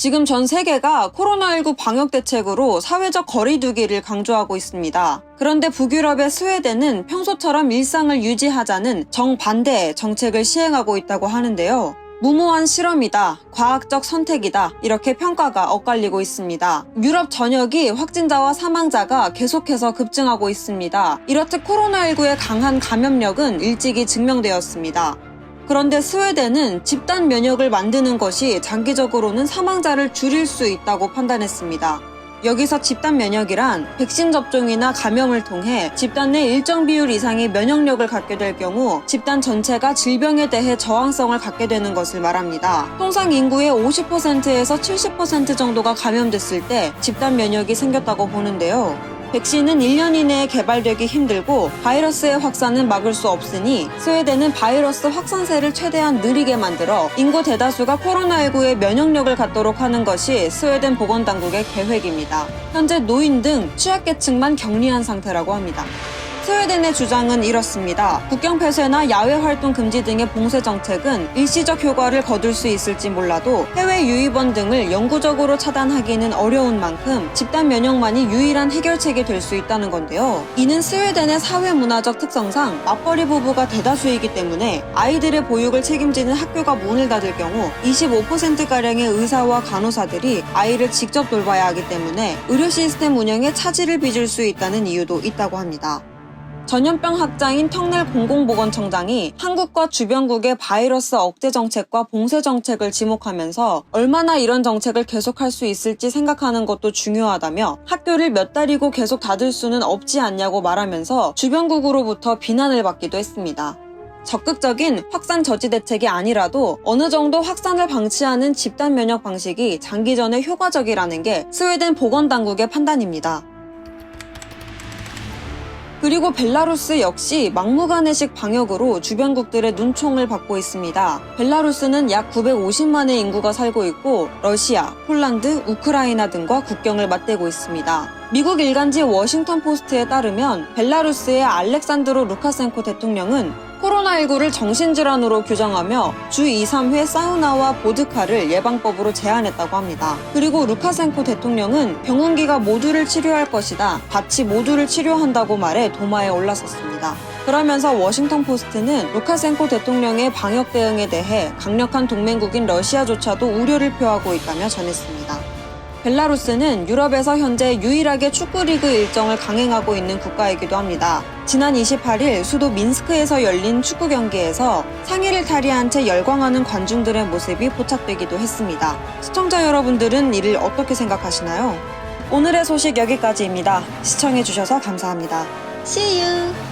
지금 전 세계가 코로나19 방역 대책으로 사회적 거리두기를 강조하고 있습니다. 그런데 북유럽의 스웨덴은 평소처럼 일상을 유지하자는 정반대의 정책을 시행하고 있다고 하는데요. 무모한 실험이다, 과학적 선택이다, 이렇게 평가가 엇갈리고 있습니다. 유럽 전역이 확진자와 사망자가 계속해서 급증하고 있습니다. 이렇듯 코로나19의 강한 감염력은 일찍이 증명되었습니다. 그런데 스웨덴은 집단 면역을 만드는 것이 장기적으로는 사망자를 줄일 수 있다고 판단했습니다. 여기서 집단 면역이란 백신 접종이나 감염을 통해 집단 내 일정 비율 이상의 면역력을 갖게 될 경우 집단 전체가 질병에 대해 저항성을 갖게 되는 것을 말합니다. 통상 인구의 50%에서 70% 정도가 감염됐을 때 집단 면역이 생겼다고 보는데요. 백신은 1년 이내에 개발되기 힘들고 바이러스의 확산은 막을 수 없으니 스웨덴은 바이러스 확산세를 최대한 느리게 만들어 인구 대다수가 코로나19에 면역력을 갖도록 하는 것이 스웨덴 보건당국의 계획입니다. 현재 노인 등 취약계층만 격리한 상태라고 합니다. 스웨덴의 주장은 이렇습니다. 국경 폐쇄나 야외 활동 금지 등의 봉쇄 정책은 일시적 효과를 거둘 수 있을지 몰라도 해외 유입원 등을 영구적으로 차단하기는 어려운 만큼 집단 면역만이 유일한 해결책이 될 수 있다는 건데요. 이는 스웨덴의 사회 문화적 특성상 맞벌이 부부가 대다수이기 때문에 아이들의 보육을 책임지는 학교가 문을 닫을 경우 25%가량의 의사와 간호사들이 아이를 직접 돌봐야 하기 때문에 의료 시스템 운영에 차질을 빚을 수 있다는 이유도 있다고 합니다. 전염병 학자인 턱넬 공공보건청장이 한국과 주변국의 바이러스 억제 정책과 봉쇄 정책을 지목하면서 얼마나 이런 정책을 계속할 수 있을지 생각하는 것도 중요하다며 학교를 몇 달이고 계속 닫을 수는 없지 않냐고 말하면서 주변국으로부터 비난을 받기도 했습니다. 적극적인 확산 저지 대책이 아니라도 어느 정도 확산을 방치하는 집단 면역 방식이 장기전에 효과적이라는 게 스웨덴 보건당국의 판단입니다. 그리고 벨라루스 역시 막무가내식 방역으로 주변국들의 눈총을 받고 있습니다. 벨라루스는 약 950만의 인구가 살고 있고 러시아, 폴란드, 우크라이나 등과 국경을 맞대고 있습니다. 미국 일간지 워싱턴 포스트에 따르면 벨라루스의 알렉산드로 루카센코 대통령은 코로나19를 정신질환으로 규정하며 주 2, 3회 사우나와 보드카를 예방법으로 제한했다고 합니다. 그리고 루카센코 대통령은 병원기가 모두를 치료할 것이다. 밭이 모두를 치료한다고 말해 도마에 올라섰습니다. 그러면서 워싱턴 포스트는 루카센코 대통령의 방역 대응에 대해 강력한 동맹국인 러시아조차도 우려를 표하고 있다며 전했습니다. 벨라루스는 유럽에서 현재 유일하게 축구리그 일정을 강행하고 있는 국가이기도 합니다. 지난 28일 수도 민스크에서 열린 축구 경기에서 상의를 탈의한 채 열광하는 관중들의 모습이 포착되기도 했습니다. 시청자 여러분들은 이를 어떻게 생각하시나요? 오늘의 소식 여기까지입니다. 시청해주셔서 감사합니다. See you!